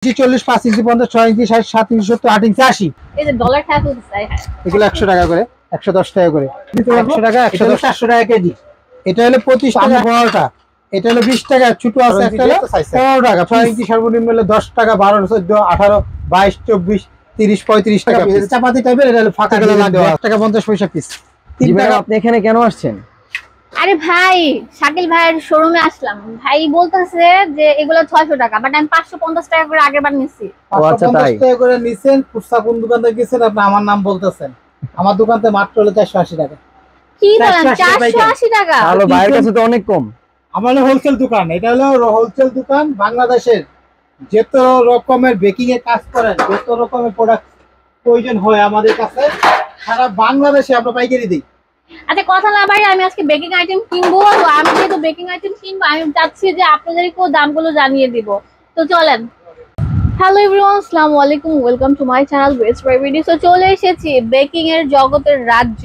40 5 ইঞ্চি 50 6 ইঞ্চি 60 7 ইঞ্চি 70 8 ইঞ্চি 80 এই যে ডলার টাকা তুলতেছে এগুলো 100 টাকা করে 110 টাকা করে 100 টাকা 110 400 টাকা কেজি। এটা হলো 25 টাকা বড়টা, এটা হলো 20 টাকা, ছোট আছে একটা হলো 15 টাকা। 6 ইঞ্চি সর্বনিম্ন হলো 10 টাকা 12 14 18 22 24 30 35 টাকা পিস। চাপাতি টাইপের এটা হলো ফাঁকা গলা লাগবে 1 টাকা 50 পয়সা পিস। 3 টাকা। আপনি এখানে কেন আসছেন? আরে ভাই শাকিল ভাইয়ের শোরুমে আসলাম, ভাই বলতেছে যে এগুলো 600 টাকা, বাট আমি 550 টাকা করে আগের বার নিছি। ও আচ্ছা তাই। 550 টাকা করে নিছেন। কুরসা কোন দোকানে গেছেন আপনি আমার নাম বলতেছেন? আমার দোকানতে মাত্র হলো 480 টাকা। কি বলেন 480 টাকা? তাহলে বাইরের কাছে তো অনেক কম। আমার হোলসেল দোকান, এটা হলো হোলসেল দোকান। বাংলাদেশের যত রকমের বেকিং এর কাজ করেন, যত রকমের প্রোডাক্ট প্রয়োজন হয় আমাদের কাছে সারা বাংলাদেশে আমরা পাইকারি দিই। আচ্ছা কথা না বাড়ি, আমি আজকে বেকিং আইটেম কিনবো, তো আমি যেহেতু বেকিং আইটেম কিনবো আমি চাচ্ছি যে আপনাদেরকেও দামগুলো জানিয়ে দিব। তো চলেন। হ্যালো এভরিওয়ান, আসসালামু আলাইকুম, welcome to my channel greats by video. So চলে এসেছি বেকিং এর জগতের রাজ্য।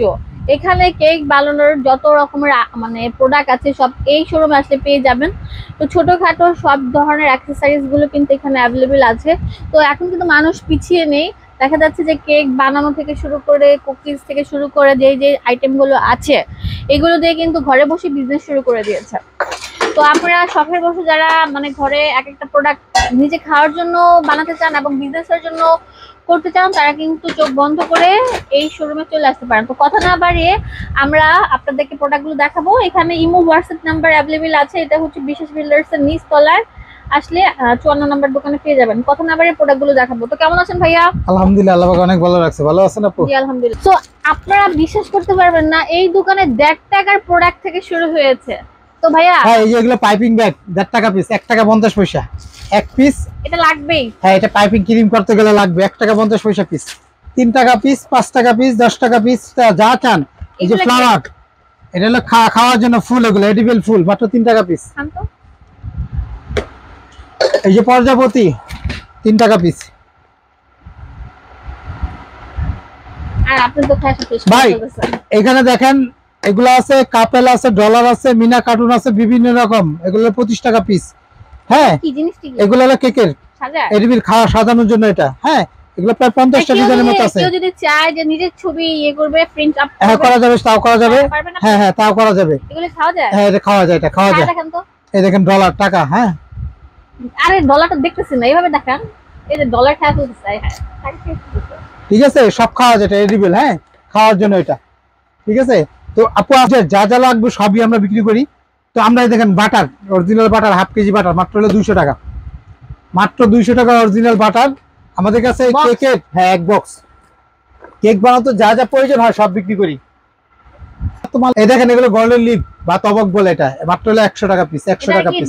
এখানে কেক বানানোর যত রকমের মানে প্রোডাক্ট আছে সব এই শোরুমে আসলে পেয়ে যাবেন। তো ছোটোখাটো সব ধরনের অ্যাক্সেসরিজগুলো কিন্তু এখানে অ্যাভেলেবেল আছে। তো এখন কিন্তু মানুষ পিছিয়ে নেই, দেখা যাচ্ছে যে কেক বানানো থেকে শুরু করে কুকিজ থেকে শুরু করে যে আইটেমগুলো আছে এগুলো দিয়ে কিন্তু ঘরে বসে বিজনেস শুরু করে দিয়েছে। তো আপনারা শখের বসে যারা মানে ঘরে এক একটা প্রোডাক্ট নিজে খাওয়ার জন্য বানাতে চান এবং বিজনেসের জন্য করতে চান, তারা কিন্তু চোখ বন্ধ করে এই শোরুমে চলে আসতে পারেন। তো কথা না বাড়িয়ে আমরা আপনাদেরকে প্রোডাক্টগুলো দেখাবো। এখানে ইমো হোয়াটসঅ্যাপ নাম্বার অ্যাভেলেবেল আছে। এটা হচ্ছে বিশেষ বিল্ডার্সের নিচ তলায় আসলে 54 নম্বর দোকানে পেয়ে যাবেন। কথা না বাড়িয়ে প্রোডাক্টগুলো দেখাবো। তো কেমন আছেন ভাইয়া? আলহামদুলিল্লাহ, আল্লাহ পাক অনেক ভালো রাখছে। ভালো আছেন আপু? জি আলহামদুলিল্লাহ। তো আপনারা বিশ্বাস করতে পারবেন না, এই দোকানে 1.5 টাকার প্রোডাক্ট থেকে শুরু হয়েছে। তো ভাইয়া হ্যাঁ, এই যে এগুলো পাইপিং ব্যাগ 1.5 টাকা পিস, 1 টাকা 50 পয়সা এক পিস। এটা লাগবেই। হ্যাঁ, এটা পাইপিং ক্রিম করতে গেলে লাগবে 1 টাকা 50 পয়সা পিস। 3 টাকা পিস, 5 টাকা পিস, 10 টাকা পিস, যা চান। এই যে ফ্লাওয়ার, এটা হলো খাওয়ার জন্য ফুল, এগুলো এডিবল ফুল, মাত্র 3 টাকা পিস। এই যে প্রজাপতি 3 টাকা পিস। আর আপনি তো ভাই এখানে দেখেন এগুলো আছে, কাপেল আছে, ডলার আছে, মিনা কার্টুন আছে, বিভিন্ন রকম। এগুলো 25 টাকা পিস। হ্যাঁ, কি জিনিস? এগুলো হলো কেকের এডিবল খাওয়া সাজানোর জন্য। এটা হ্যাঁ, এগুলো প্রায় 50টা ডিজাইনের মতো আছে। কেউ যদি চায় যে নিজের ছবি করবে, প্রিন্ট আপ হ্যাঁ করা যাবে, তাও করা যাবে। হ্যাঁ হ্যাঁ, তাও করা যাবে। এগুলো খাওয়া যায়? হ্যাঁ, এটা খাওয়া যায়, এটা খাওয়া যায়। দেখেন তো, এই দেখেন ডলার টাকা। হ্যাঁ, আরে ডলারটা দেখতেছেন না, এইভাবে দেখেন। এই যে ডলার খাওয়া তুলতেছে। হ্যাঁ ঠিক আছে, সব খাওয়া যায়, এটা এডিবল। হ্যাঁ, খাওয়ার জন্য এটা ঠিক আছে। তো আপু যা যা লাগবে সবই আমরা বিক্রি করি। তো আমরা দেখেন butter, original butter, half KG butter মাত্র হলো 200 টাকা। মাত্র 200 টাকা অরিজিনাল বাটার আমাদের কাছে। কেকের হ্যাঁ এক বক্স কেক বানাতে যা যা প্রয়োজন হয় সব বিক্রি করি। এই দেখেন এগুলো গোল্ডেন লিপ বা তবক বলে, এটা মাত্র হলো 100 টাকা পিস। 100 টাকা পিস।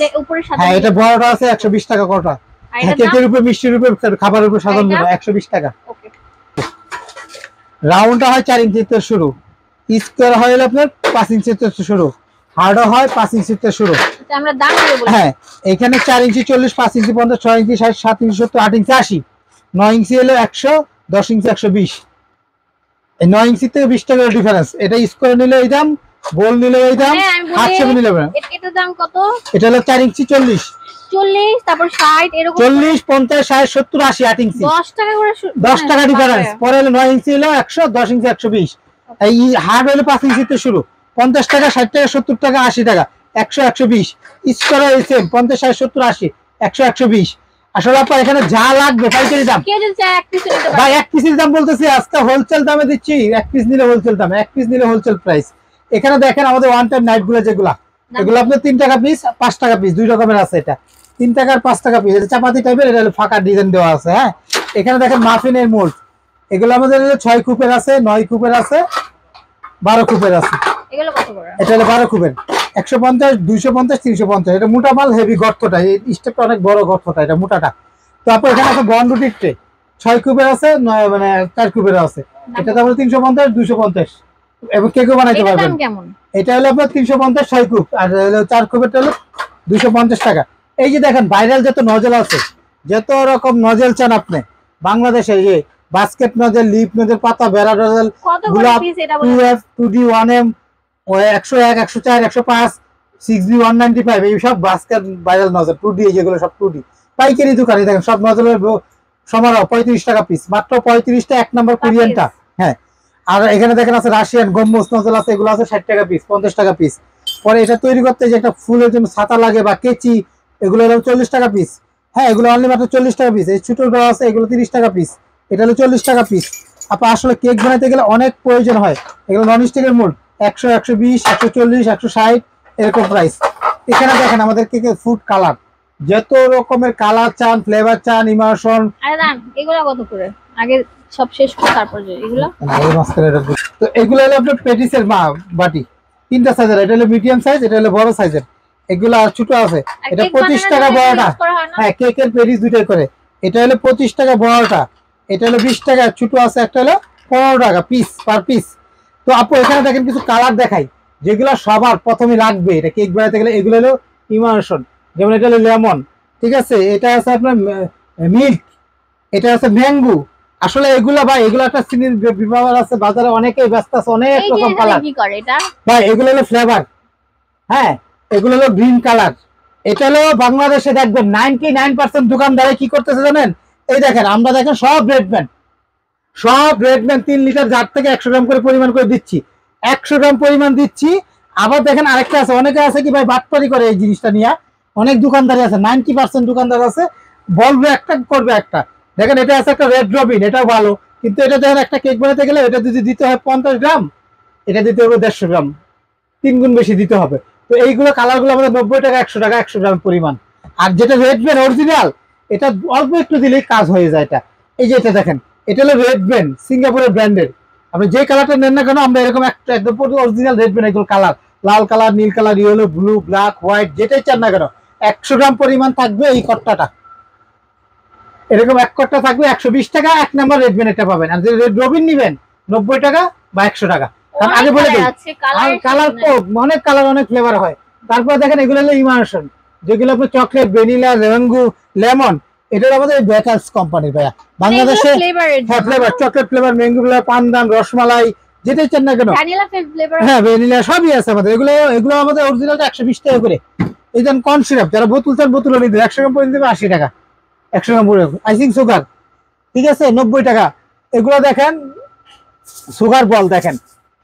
হ্যাঁ, এটা বড়টা আছে 120 টাকা কোটা। কেকের উপরে, মিষ্টির উপরে, খাবারের উপরে সাজানোর জন্য 120 টাকা। রাউন্ডটা হয় 4 ইঞ্চি থেকে শুরু, স্কয়ার হয় আপনার 5 ইঞ্চি থেকে শুরু, হার্ডও হয় 5 ইঞ্চি থেকে শুরু। আমরা দাম বলি। হ্যাঁ, এখানে 4 ইঞ্চি 40, 5 ইঞ্চি 50, 6 ইঞ্চি 60, 7 ইঞ্চি 70, 8 ইঞ্চি 80, 9 ইঞ্চি হলো 100, 10 ইঞ্চি 120। এই 9 ইঞ্চি থেকে 20 টাকা ডিফারেন্স। এটা স্কয়ার নিলে এই দাম, গোল নিলে এই দাম, হাফ শেপ নিলে এটার দাম কত? এটা হলো 4 ইঞ্চি 40, 40, তারপর 60, এরকম 40, 50, 60, 70, 80, 8 ইঞ্চি 10 টাকা করে, 10 টাকা ডিফারেন্স। পরে হলো 9 ইঞ্চি হলো 100, 10 ইঞ্চি 120। এই হার্ড হলো 5 ইঞ্চি থেকে শুরু, 50 টাকা, 60 টাকা, 70 টাকা, 80 টাকা, 100, 120। Square same 50, 60, 70, 80, 100, 120। আসলে আপনার এখানে যা লাগবে পাইকারি দাম। কেউ যদি চায় এক পিস নিতে পারে। ভাই এক পিসের দাম বলতেছি আজকে হোলসেল দামে দিচ্ছি। এক পিস নিলে হোলসেল দাম, এক পিস নিলে হোলসেল প্রাইস। এখানে দেখেন আমাদের ওয়ান টাইম নাইট গুলো যেগুলা, এগুলো আপনার 3 টাকা পিস, 5 টাকা পিস, দুই রকমের আছে। এটা 3 টাকা আর 5 টাকা পিস। এটা চাপাতি টাইপের, এটা ফাঁকা ডিজাইন দেওয়া আছে। হ্যাঁ, এখানে দেখেন মাফিনের মোল্ড, এগুলো আমাদের 6 কুপের আছে, 9 কুপের আছে, 12 কুপের আছে। এগুলো কত করে? এটা হলো 12 কুপের, 150, 250, 350। এটা মোটা মাল, হেভি গর্তটা, এই স্টেপটা অনেক বড় গর্তটা, এটা মোটাটা। তো আপু এখানে আছে বন্ডুটির ট্রে, 6 কুপের আছে, মানে 4 কুপের আছে। এটা তারপরে 350, 250 এবং কেকও বানাইতে পারবেন। এটা হলো আপনার 350 6 কুপ, আর 4 কুপেরটা হলো 250 টাকা। এই যে দেখেন ভাইরাল যত নজল আছে, যত রকম নজল চান আপনি বাংলাদেশে, এই যে বাস্কেট নজল, লিপ নজল, পাতা বেড়া নজল, গোলাপ 2F 2D 1M 101 104 105 6B 195, এই সব বাস্কেট ভাইরাল নজল 2D, যেগুলো সব 2D পাইকারি দোকানে দেখেন সব নজলের সমারোহ 35 টাকা পিস, মাত্র 35 টা 1 নম্বর কোরিয়ানটা। হ্যাঁ, আর এখানে দেখেন আছে রাশিয়ান গম্বুজ নজল আছে, এগুলো আছে 60 টাকা পিস, 50 টাকা পিস। পরে এটা তৈরি করতে যে একটা ফুলের জন্য ছাতা লাগে বা কেচি, এগুলো হলো 40 টাকা পিস। হ্যাঁ, এগুলো অনলি মাত্র 40 টাকা পিস। এই ছোটগুলো আছে, এগুলো 30 টাকা পিস, এটা হলো 40 টাকা পিস। আপনার আসলে কেক বানাতে গেলে অনেক প্রয়োজন হয়। এগুলো ননস্টিকের মোল্ড 100, 120, 140, 160 এরকম প্রাইস। এখানে দেখেন আমাদের কেকের ফুড কালার, যত রকমের কালার চান, ফ্লেভার চান, ইমার্শন। আরে দাঁড়ান, এগুলো কত করে? আগে সব শেষ করে তারপর যে এগুলো। তো এগুলো হলো আপনার পেটিসের বাটি, 3টা সাইজের। এটা হলো মিডিয়াম সাইজ, এটা হলো বড় সাইজের। এগুলো আর ছোট আছে, এটা 25 টাকা বড়টা। হ্যাঁ, কেকের পেটিস দুইটাই করে। এটা হলো 25 টাকা বড়টা, এটা হলো 20 টাকা ছোট আছে, একটা হলো 15 টাকা পিস পার পিস। তো আপু এখানে দেখেন কিছু কালার দেখাই, যেগুলো সবার প্রথমে লাগবে এটা কেক বানাতে গেলে। এগুলো হলো ইমার্শন, যেমন এটা হলো লেমন, ঠিক আছে, এটা আছে আপনার মিল্ক, এটা আছে ম্যাঙ্গো। আসলে এগুলা ভাই, এগুলো একটা চিনির বিভাগ আছে বাজারে, অনেকেই ব্যস্ত আছে, অনেক রকম কালার কি করে এটা ভাই। এগুলো হলো ফ্লেভার। হ্যাঁ, এগুলো হলো গ্রিন কালার। এটা হলো বাংলাদেশে দেখবেন 99% দোকানদারে কি করতেছে জানেন? এই দেখেন, আমরা দেখেন সব রেডম্যান 3 লিটার জার থেকে 100 গ্রাম করে পরিমাণ করে দিচ্ছি, 100 গ্রাম পরিমাণ দিচ্ছি। আবার দেখেন আরেকটা আছে, অনেকে আছে কি ভাই বাটপারি করে এই জিনিসটা নিয়ে, অনেক দোকানদারি আছে, 90% দোকানদার আছে বলবে একটা করবে একটা। দেখেন এটা আছে একটা রেড রবিন, এটাও ভালো, কিন্তু এটা দেখেন একটা কেক বানাতে গেলে এটা যদি দিতে হয় 50 গ্রাম, এটা দিতে হবে 150 গ্রাম, 3 গুণ বেশি দিতে হবে। তো এইগুলো কালারগুলো আমাদের 90 টাকা, 100 টাকা 100 গ্রাম পরিমাণ। আর যেটা রেডম্যান অরিজিনাল, এটা অল্প একটু দিলেই কাজ হয়ে যায়। এটা এই যে এটা দেখেন, এটা হলো রেডম্যান সিঙ্গাপুরের ব্র্যান্ডের। আপনি যে কালারটা নেন না কেন, আমরা এরকম একটা একদম অরিজিনাল রেডম্যান এগুলো কালার, লাল কালার, নীল colour, yellow, blue, black, white, যেটাই চান না কেন 100 গ্রাম পরিমাণ থাকবে এই কট্টাটা। এরকম এক কট্টা থাকবে 120 টাকা, 1 নাম্বার রেডম্যান এটা পাবেন। আর যদি রেড রবিন নিবেন 90 টাকা বা 100 টাকা। আগে বলে দিই, কালার অনেক কালার, অনেক ফ্লেভার হয়। তারপর দেখেন এগুলো হলো ইমার্শন, যেগুলো আপনার চকলেট, ভ্যানিলা, ম্যাঙ্গো, লেমন। এটা আমাদের বেকার্স কোম্পানির ভাইয়া, বাংলাদেশে। হ্যাঁ, flavour, chocolate flavour, mango flavour, পানদান, রসমালাই, যেটাই চান না কেন। হ্যাঁ, ভ্যানিলা সবই আছে আমাদের। এগুলো আমাদের অরিজিনালটা 120 টাকা করে। এই যেন কর্ন সিরাপ, যারা বোতল চান বোতলও নিতে 100 গ্রাম পর্যন্ত দেবে 80 টাকা, 100 গ্রাম পরে। আইসিং সুগার, ঠিক আছে, 90 টাকা। এগুলো দেখেন সুগার বল, দেখেন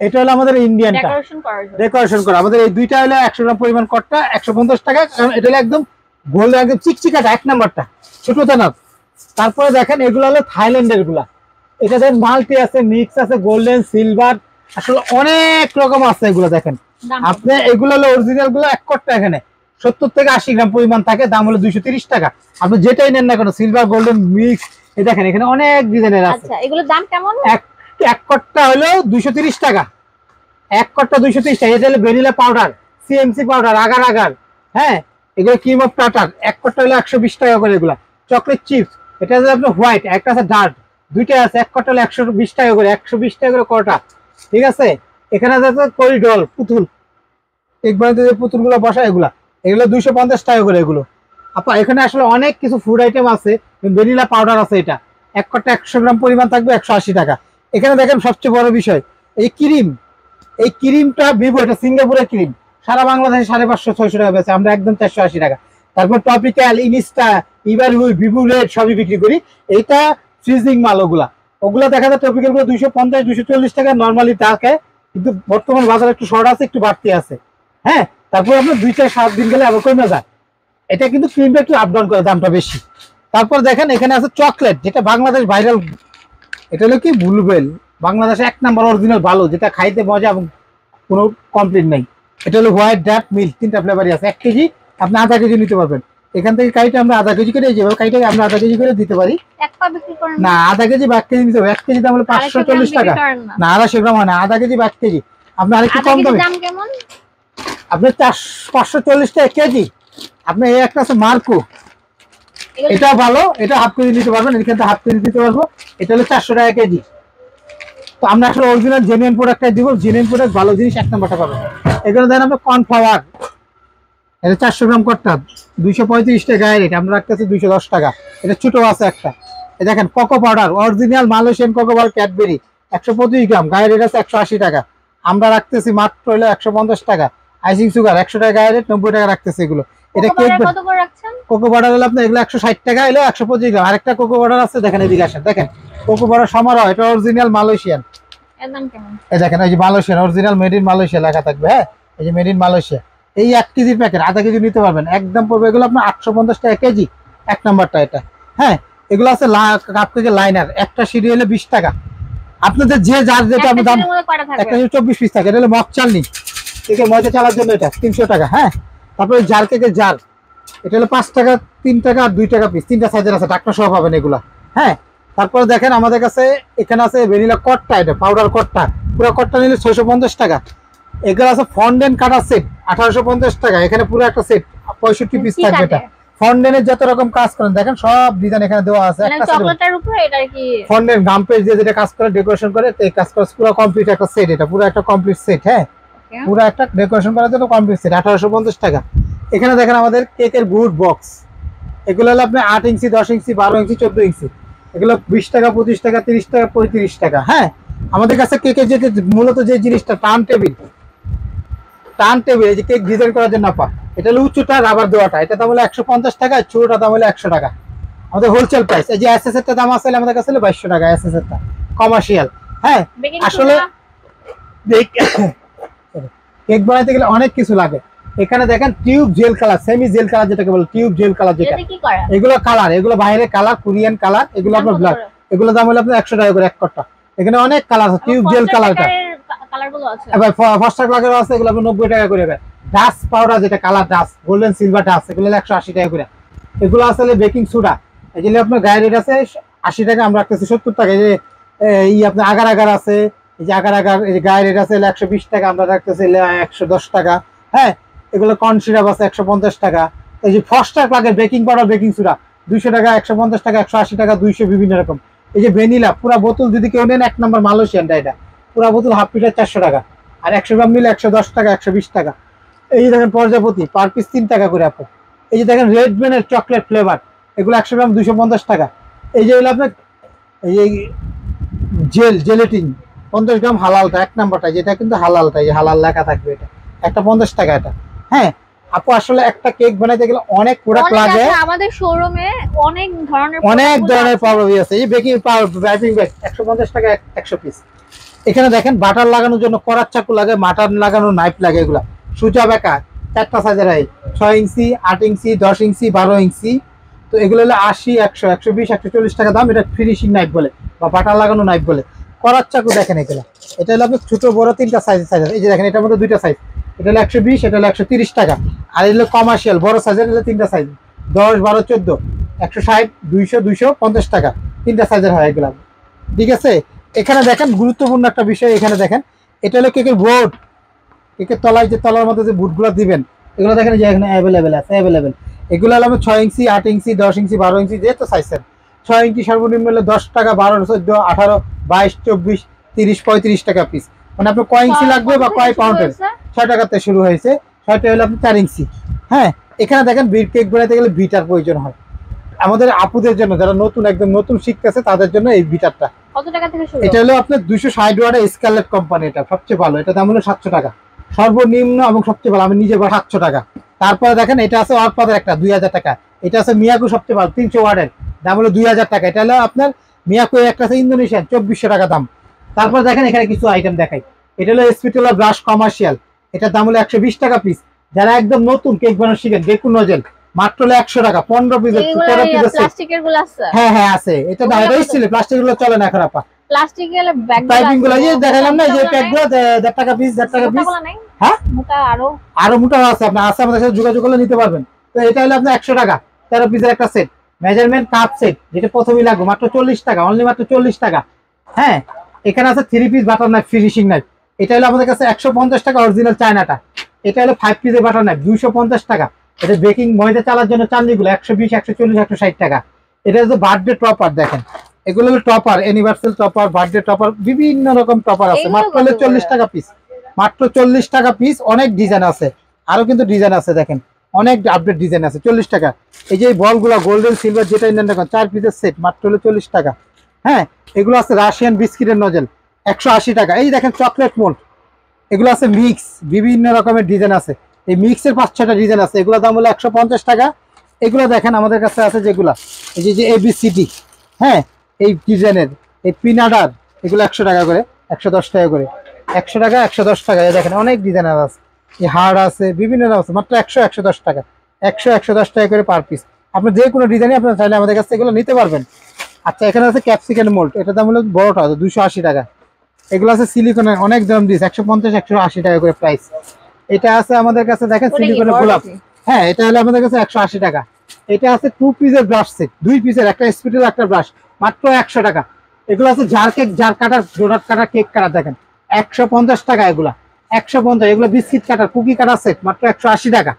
এটা হলো আমাদের ইন্ডিয়ানটা ডেকোরেশন করা। আমাদের এই দুইটা হলো 100 গ্রাম পরিমাণ কটটা 150 টাকা, কারণ এটা হলো একদম গোল্ড, একদম চিকচিকাটা 1 নাম্বারটা, ছোটটা না। তারপরে দেখেন এগুলো হলো থাইল্যান্ডের গুলা, এটা দেখেন মাল্টি আছে, মিক্স আছে, গোল্ডেন, সিলভার, আসলে অনেক রকম আছে। এগুলো দেখেন আপনি, এগুলো হলো অরিজিনাল গুলো। এক কটটা এখানে 70 থেকে 80 গ্রাম পরিমাণ থাকে, দাম হলো 230 টাকা। আপনি যেটাই নেন না কেন, সিলভার, গোল্ডেন, মিক্স, এই দেখেন এখানে অনেক ডিজাইনের আছে। আচ্ছা, এগুলোর দাম কেমন? এক কটটা হলো 230 টাকা, এক কটটা 230 টাকা। এটা হলো vanilla powder, CMC powder, agar agar. হ্যাঁ, এগুলো ক্রিম অফ টাটার, এক কটটা হলো 120 টাকা করে। এগুলা চকলেট চিপস, এটা হলো আপনার হোয়াইট, একটা আছে ডার্ক, দুইটা আছে। এক কটটা হলো 120 টাকা করে, 120 টাকা করে কটা, ঠিক আছে। এখানে আছে করিডোর পুতুল, একবার যে পুতুলগুলো বসা, এগুলো 250 টাকা করে। এগুলো আপা এখানে আসলে অনেক কিছু ফুড আইটেম আছে। ভ্যানিলা পাউডার আছে, এটা এক কটটা 100 গ্রাম পরিমাণ থাকবে 180 টাকা। এখানে দেখেন সবচেয়ে বড় বিষয় এই ক্রিম, এই ক্রিমটা ভিভো, এটা সিঙ্গাপুরের ক্রিম, সারা বাংলাদেশে 550-600 টাকা বেচে, আমরা একদম 480 টাকা। তারপর টপিক্যাল, ইনিস্টা, ইভারউই, ভিভো রেড সবই বিক্রি করি। এইটা ফ্রিজিং মাল, ওগুলা দেখা যায় টপিক্যাল গুলো 250-240 টাকা নর্মালি থাকে, কিন্তু বর্তমান বাজারে একটু শর্ট আছে, একটু বাড়তি আছে। হ্যাঁ, তারপর আপনার 2-4-7 দিন গেলে আবার কমে যায়। এটা কিন্তু ক্রিমটা একটু আপ ডাউন করে, দামটা বেশি। তারপর দেখেন এখানে আছে চকলেট, যেটা বাংলাদেশ ভাইরাল, এটা হলো কি ব্লুবেল, বাংলাদেশে 1 নাম্বার অরিজিনাল ভালো, যেটা খাইতে মজা এবং কোনো কমপ্লেন নাই। এটা হলো হোয়াইট, ডার্ক, মিল্ক, 3টা ফ্লেভারই আছে। 1 কেজি আপনি আধা কেজি নিতে পারবেন। এখান থেকে কাইটা আমরা আধা কেজি করে, যেভাবে কাইটা আমরা আধা কেজি করে দিতে পারি না, আধা কেজি বা 1 কেজি নিতে হবে। 1 কেজি দাম হলো 540 টাকা, না 250 গ্রাম হয় না, আধা কেজি বা 1 কেজি। আপনি আরেকটু কম দামে, আপনি 540 টাকা কেজি। আপনি এই একটা আছে মার্কো, এটা ভালো, এটা হাফ কেজি নিতে পারবেন, এখান থেকে হাফ কেজি দিতে পারবো। এটা হলো 400 টাকা কেজি। তো আমরা আসলে অরিজিনাল জেনুইন প্রোডাক্টটাই দিব, জেনুইন প্রোডাক্ট ভালো জিনিস 1 নাম্বারটা পাবেন। এখানে দেন আমরা কর্নফ্লাওয়ার, এটা 400 গ্রাম কট্টা 235 টাকা রেট, আমরা রাখতেছি 210 টাকা। এটা ছোট আছে একটা। এই দেখেন cocoa powder, original Malaysian cocoa powder, Cadbury, 125 গ্রাম, গায়ের রেট আছে 180 টাকা, আমরা রাখতেছি মাত্র হলো 150 টাকা। আইসিং সুগার 100 টাকা গায়ের রেট, 90 টাকা রাখতেছি। এগুলো এটা কেক কোকো বাটার হলো আপনার এগুলো 160 টাকা, এলো 125 গ্রাম। আরেকটা কোকো বাটার আছে, দেখেন এদিকে আসেন, দেখেন কোকো বাটার সমারোহ, এটা অরিজিনাল মালয়েশিয়ান। এর দাম কেমন? এই দেখেন, এই যে Malaysian original made in Malaysia লেখা থাকবে। হ্যাঁ, এই যে মেড ইন মালয়েশিয়া। এই 1 কেজির প্যাকেট, আধা কেজি নিতে পারবেন, একদম পড়বে এগুলো আপনার 850 টাকা কেজি। 1 নাম্বারটা এটা। হ্যাঁ, এগুলো আছে কাপ কেকের লাইনার, একটা সিডি হলে 20 টাকা। আপনাদের যে যার যেটা আপনি দাম, একটা 24 পিস থাকে। এটা হলো মক চালনি, কেকের ময়দা চালার জন্য, এটা 300 টাকা। হ্যাঁ, তারপরে জার কেকের জার, এটা হলো 5 টাকা, 3 টাকা আর 2 টাকা পিস, 3টা সাইজের আছে, টাকটা সহ পাবেন এগুলা। হ্যাঁ, তারপরে দেখেন আমাদের কাছে এখানে আছে ভ্যানিলা কটটা, এটা পাউডার কটটা, পুরো কটটা নিলে 650 টাকা। এগুলো আছে ফন্ডেন্ট কাটা সেট, 1850 টাকা। এখানে পুরো একটা সেট 65 পিস থাকবে। এটা ফন্ডেন্টের যত রকম কাজ করেন দেখেন, সব ডিজাইন এখানে দেওয়া আছে। একটা চকলেটের উপরে এটা কি ফন্ডেন্ট গাম পেজ দিয়ে যেটা কাজ করে, ডেকোরেশন করে, এই কাজ করে পুরো কমপ্লিট একটা সেট। এটা পুরো একটা কমপ্লিট সেট। হ্যাঁ, পুরো একটা ডেকোরেশন করার জন্য কমপ্লিট সেট, 1850 টাকা। এখানে দেখেন আমাদের কেকের গুড বক্স, এগুলো হলো আপনি 8 ইঞ্চি, 10 ইঞ্চি, 12 ইঞ্চি, 14 ইঞ্চি। এগুলো 20 টাকা, 25 টাকা, 30 টাকা, 35 টাকা। হ্যাঁ, আমাদের কাছে কেকের যে মূলত যে জিনিসটা টার্ন টেবিল, এই যে কেক ডিজাইন করার জন্য আপা, এটা হলো উঁচুটা রাবার দেওয়াটা, এটা দাম হলো 150 টাকা, ছোটটা দাম হলো 100 টাকা। আমাদের হোলসেল প্রাইস। এই যে এসএস এর দাম আছে আমাদের কাছে হলো 2200 টাকা, এসএস এর কমার্শিয়াল। হ্যাঁ, আসলে কেক বানাইতে গেলে অনেক কিছু লাগে। এখানে দেখেন tube jail colour, semi jail colour যেটাকে বলে, টিউব জেল কালার যেটা, এগুলো কালার, এগুলো বাইরে কালার, কোরিয়ান কালার, এগুলো আপনার ব্ল্যাক, এগুলো দাম হলো আপনার 100 টাকা করে এক কটটা। এখানে অনেক কালার আছে, টিউব জেল কালারটা কালারগুলো আছে, এবার ফার্স্ট কালার আছে, এগুলো আপনার 90 টাকা করে। ডাস্ট পাউডার যেটা colour dust, golden silver dust, এগুলো 180 টাকা করে। এগুলো আসলে বেকিং সোডা, এগুলো আপনার গায়ের রেট আছে 80 টাকা, আমরা রাখতেছি 70 টাকা। এই যে আপনার আগার আগার আছে, এই যে আগার আগার, এই যে গায়ের রেট আছে 120 টাকা, আমরা রাখতেছি 110 টাকা। হ্যাঁ, এগুলো কর্ন সিরাপ আছে 150 টাকা। এই যে ফস্টার প্লাগের বেকিং পাউডার, বেকিং সোডা 200 টাকা, 150 টাকা, 180 টাকা, 200, বিভিন্ন রকম। এই যে ভ্যানিলা পুরা বোতল যদি কেউ নেন, 1 নম্বর মালয়েশিয়ানটা, এটা পুরা বোতল হাফ লিটার 400 টাকা, আর 100 গ্রাম নিলে 110 টাকা, 120 টাকা। এই যে দেখেন প্রজাপতি পার পিস 3 টাকা করে আপু। এই যে দেখেন রেড বেনের চকলেট ফ্লেভার, এগুলো 100 গ্রাম 250 টাকা। এই যে হলো আপনার এই জেলেটিন 50 গ্রাম হালালটা, 1 নাম্বারটা, যেটা কিন্তু হালালটা, এই হালাল লেখা থাকবে, এটা একটা 50 টাকা এটা। হ্যাঁ আপু, আসলে একটা কেক বানাইতে গেলে অনেক প্রোডাক্ট লাগে, আমাদের শোরুমে অনেক ধরনের পাউডার আছে। এই বেকিং পাউডার, বেকিং ব্যাগ 150 টাকা 100 পিস। এখানে দেখেন বাটার লাগানোর জন্য করার চাকু লাগে, মাটার লাগানোর নাইফ লাগে, এগুলা সুজা বেকা 4টা সাইজের হয়, 6 ইঞ্চি, 8 ইঞ্চি, 10 ইঞ্চি, 12 ইঞ্চি। তো এগুলো হলো 80, 100, 120, 140 টাকা দাম। এটা ফিনিশিং নাইফ বলে বা বাটার লাগানো নাইফ বলে। করার চাকু দেখেন এগুলো, এটা হলো আপনার ছোট বড় 3টা সাইজ। এই যে দেখেন এটার মধ্যে 2টা সাইজ, এটা হলো 120, এটা হলো 130 টাকা। আর এগুলো কমার্শিয়াল বড় সাইজের, হলো 3টা সাইজ, 10, 12, 14, 160, 200, 250 টাকা, 3টা সাইজের হয় এগুলো। ঠিক আছে, এখানে দেখেন গুরুত্বপূর্ণ একটা বিষয়, এখানে দেখেন এটা হলো কেকের বোর্ড, কেকের তলায় যে তলার মধ্যে যে বুটগুলো দিবেন, এগুলো দেখেন যে এখানে অ্যাভেলেবেল আছে, অ্যাভেলেবেল। এগুলো হলো 6 ইঞ্চি, 8 ইঞ্চি, 10 ইঞ্চি, 12 ইঞ্চি, যেহেতু সাইজের। 6 ইঞ্চি সর্বনিম্ন হলে 10 টাকা, 12, 14, 18, 22, 24, 30, 35 টাকা পিস। মানে আপনার কয় ইঞ্চি লাগবে বা কয় পাউন্ডের। 6 টাকাতে শুরু হয়েছে, 6টা হলো আপনার 4 ইঞ্চি। হ্যাঁ, এখানে দেখেন কেক বানাইতে গেলে বিটার প্রয়োজন হয় আমাদের আপুদের জন্য, যারা নতুন একদম নতুন শিখতেছে তাদের জন্য এই বিটারটা। কত টাকা থেকে শুরু? এটা হলো আপনার 260 ওয়াটের স্কারলেট কোম্পানি, এটা সবচেয়ে ভালো, এটা দাম হলো 700 টাকা সর্বনিম্ন এবং সবচেয়ে ভালো, আমি নিজে 700 টাকা। তারপরে দেখেন এটা আছে অর্পাদের একটা 2000 টাকা, এটা আছে মিয়াকু সবচেয়ে ভালো 300 ওয়াটের, দাম হলো 2000 টাকা। এটা হলো আপনার মিয়াকু, একটা আছে ইন্দোনেশিয়ান 2400 টাকা দাম। তারপর দেখেন এখানে কিছু আইটেম দেখাই, এটা হলো স্পিটুলা ব্রাশ কমার্শিয়াল, এটার দাম হলো 120 টাকা পিস। যারা একদম নতুন কেক বানানো শিখেন, বেকুন নজেল মাত্র 100 টাকা, 15 পিস, 13 পিস। প্লাস্টিকের গুলো আছে? হ্যাঁ হ্যাঁ আছে, এটা দাঁড়াই ছিল, প্লাস্টিক গুলো চলে না এখন আপা। প্লাস্টিকের ব্যাগ পাইপিং গুলো এই দেখালাম না, যে প্যাক গুলো 1.5 টাকা পিস, 1.5 টাকা পিস। হ্যাঁ, মোটা আরো মোটা আছে, আপনি আছে আমাদের সাথে যোগাযোগ করলে নিতে পারবেন। তো এটা হলো আপনার 100 টাকা 13 পিসের একটা সেট, মেজারমেন্ট কাপ সেট, যেটা প্রথমেই লাগবে মাত্র 40 টাকা, অনলি মাত্র 40 টাকা। হ্যাঁ, এখানে আছে 3 piece butter knife, finishing knife, এটা হলো আমাদের কাছে 150 টাকা অরিজিনাল চায়নাটা। এটা হলো 5 পিসের বাটার নাইফ, 250 টাকা। এটা বেকিং ময়দা চালার জন্য চালনিগুলো 120, 140, 160 টাকা। এটা হচ্ছে বার্থডে টপার, দেখেন এগুলো হলো topper, universal topper, birthday topper, বিভিন্ন রকম টপার আছে, মাত্র 40 টাকা পিস, মাত্র 40 টাকা পিস। অনেক ডিজাইন আছে, আরো কিন্তু ডিজাইন আছে, দেখেন অনেক আপডেট ডিজাইন আছে। 40 টাকা। এই যে বলগুলো গোল্ডেন সিলভার যেটাই নেন দেখেন, 4 পিসের সেট, মাত্র হলো 40 টাকা। হ্যাঁ, এগুলো আছে রাশিয়ান বিস্কিটের নজেল 180 টাকা। এই দেখেন চকলেট মোল্ড, এগুলো আছে মিক্স, বিভিন্ন রকমের ডিজাইন আছে। এই মিক্সের 5-6টা ডিজাইন আছে, এগুলো দাম হলো 150 টাকা। এগুলো দেখেন আমাদের কাছে আছে যেগুলা, এই যে ABCD, হ্যাঁ, এই ডিজাইনের এই পিনাডার, এগুলো 100 টাকা করে, 110 টাকা করে, 100 টাকা 110 টাকা। এই দেখেন অনেক ডিজাইনের আছে, এই হার্ড আছে, বিভিন্ন আছে, মাত্র 100 110 টাকা, 100 110 টাকা করে পার পিস। আপনি যে কোনো ডিজাইনে আপনার চাইলে আমাদের কাছে এগুলো নিতে পারবেন। আচ্ছা, এখানে আছে ক্যাপসিকাম মোল্ড, এটার দাম হলো বড়টা 280 টাকা। এগুলো আছে সিলিকনের, অনেক দাম দিয়েছে, 150 180 টাকা করে প্রাইস। এটা আছে আমাদের কাছে দেখেন সিলিকনের গোলাপ, হ্যাঁ, এটা হলো আমাদের কাছে 180 টাকা। এটা আছে 2 পিসের ব্রাশ সেট, 2 পিসের, একটা স্পিডের একটা ব্রাশ, মাত্র 100 টাকা। এগুলো আছে জার কেক, জার কাটার, ডোনাট কাটার, কেক কাটার, দেখেন 150 টাকা এগুলা, 150। এগুলো বিস্কিট কাটার, কুকি কাটার সেট, মাত্র 180 টাকা।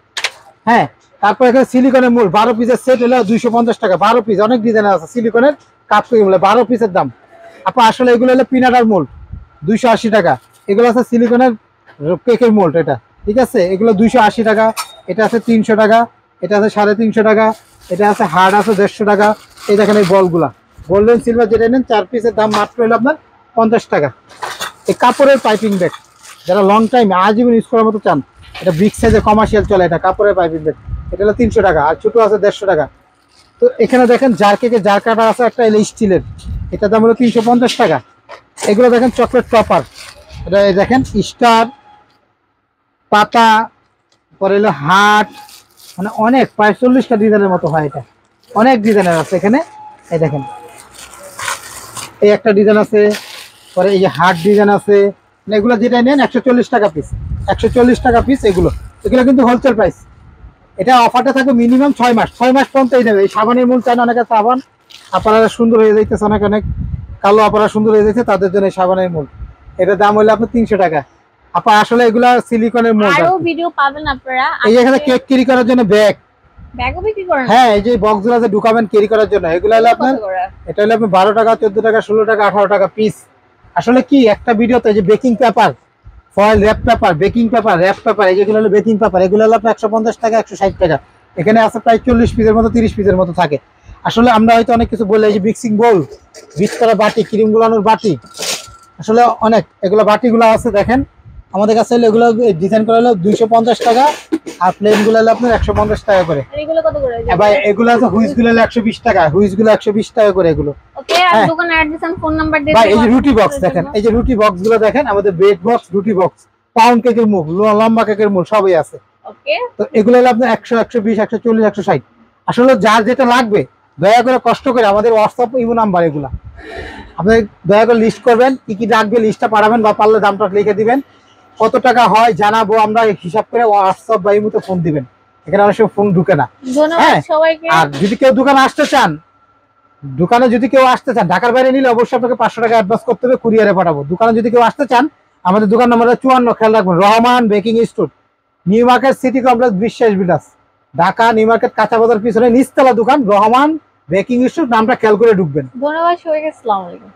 হ্যাঁ, তারপর এখানে সিলিকনের মোল্ড 12 পিসের সেট হলো 250 টাকা, 12 পিস, অনেক ডিজাইন আছে সিলিকনের কাপ কেক, 12 পিসের দাম। আপনার আসলে এগুলো হলো পিনাটার মোল্ড, 280 টাকা। এগুলো আছে সিলিকনের কেকের মোল্ড, এটা ঠিক আছে, এগুলো 280 টাকা। এটা আছে 300 টাকা, এটা আছে 350 টাকা, এটা আছে হার্ড আছে 150 টাকা। এই দেখেন এই বলগুলা গোল্ডেন সিলভার যেটা নেন 4 পিসের দাম মাত্র হলো আপনার 50 টাকা। এই কাপড়ের পাইপিং ব্যাগ, যারা লং টাইম আজীবন ইউজ করার মতো চান, এটা বিগ সাইজের কমার্শিয়াল চলে, এটা কাপড়ের পাইপিং ব্যাগ, এটা হলো 300 টাকা, আর ছোট আছে 150 টাকা। তো এখানে দেখেন জার কেকের জার কাটা আছে একটা, এলো স্টিলের, এটার দাম হলো 350 টাকা। এগুলো দেখেন চকলেট টপার, এটা দেখেন স্টার, পাতা, পরে হলো হার্ট, মানে অনেক, প্রায় 40টা ডিজাইনের মতো হয়, এটা অনেক ডিজাইনের আছে এখানে। এই দেখেন এই একটা ডিজাইন আছে, পরে এই যে হার্ট ডিজাইন আছে, মানে এগুলো যেটা নেন 140 টাকা পিস, 140 টাকা পিস। এগুলো কিন্তু হোলসেল প্রাইস। এটা অফারটা থাকবে মিনিমাম 6 মাস, 6 মাস পর্যন্ত এই নেবে। এই সাবানের মূল চান, অনেকে সাবান আপনারা সুন্দর হয়ে যাইতেছে, অনেক অনেক কালো আপনারা সুন্দর হয়ে যাচ্ছে, তাদের জন্য এই সাবানের মূল, এটার দাম হলো আপনার 300 টাকা। আপা আসলে এগুলা সিলিকনের মোল্ড। আরো ভিডিও পাবেন আপনারা। এই যে এখানে কেক ক্যারি করার জন্য ব্যাগ, ব্যাগও বিক্রি করেন? হ্যাঁ, এই যে বক্সগুলো আছে ঢুকাবেন ক্যারি করার জন্য, এগুলো হলো আপনার, এটা হলো আপনার 12 টাকা, 14 টাকা, 16 টাকা, 18 টাকা পিস। আসলে কি একটা ভিডিওতে যে baking paper, foil wrap paper, baking paper, wrap paper, যেগুলো হলো বেকিং পেপার, এগুলো হলো আপনার 150 টাকা, 160 টাকা। এখানে আছে প্রায় 40 পিসের মতো, 30 পিসের মতো থাকে। আসলে আমরা হয়তো অনেক কিছু বলে, এই যে মিক্সিং বোল, বিট করা বাটি, ক্রিম গুলানোর বাটি, আসলে অনেক এগুলো বাটিগুলো আছে দেখেন আমাদের কাছে। এগুলো ডিজাইন করা হলো 250 টাকা, আর প্লেন গুলো হলো আপনার 150 টাকা করে। আর এগুলো কত করে? ভাই এগুলো আছে হুইস গুলো 120 টাকা, হুইস গুলো 120 টাকা করে এগুলো। ওকে, আর দোকানের অ্যাড্রেস এন্ড ফোন নাম্বার দিয়ে ভাই এই যে রুটি বক্স দেখেন, এই যে রুটি বক্স গুলো দেখেন, আমাদের ব্রেড বক্স, রুটি বক্স, পাউন্ড কেকের মুখ, লম্বা কেকের মুখ, সবই আছে। ওকে, তো এগুলো হলো আপনার 100 120 140 160। আসলে যার যেটা লাগবে দয়া করে কষ্ট করে আমাদের হোয়াটসঅ্যাপ ইমো নাম্বার, এগুলা আপনি দয়া করে লিস্ট করবেন, কি কি লাগবে লিস্টটা পাঠাবেন, বা পারলে দামটা লিখে দিবেন, কত টাকা হয় জানাবো আমরা, হিসাব করে হোয়াটসঅ্যাপ বা ইমোতে ফোন দিবেন, এখানে অনেক সময় ফোন ঢুকে না। ধন্যবাদ সবাইকে। আর যদি কেউ দোকানে আসতে চান, ঢাকার বাইরে নিলে অবশ্যই আপনাকে 500 টাকা অ্যাডভান্স করতে হবে, কুরিয়ারে পাঠাবো। দোকানে যদি কেউ আসতে চান, আমাদের দোকান নম্বর 54, খেয়াল রাখবেন, Rahman baking store, new market city complex, বিশ্বাস বিলাস, ঢাকা নিউ মার্কেট কাঁচা বাজার পিছনে নিচতলা দোকান, রহমান বেকিং স্টোর, নামটা খেয়াল করে ঢুকবেন। ধন্যবাদ সবাইকে, আসসালামু আলাইকুম।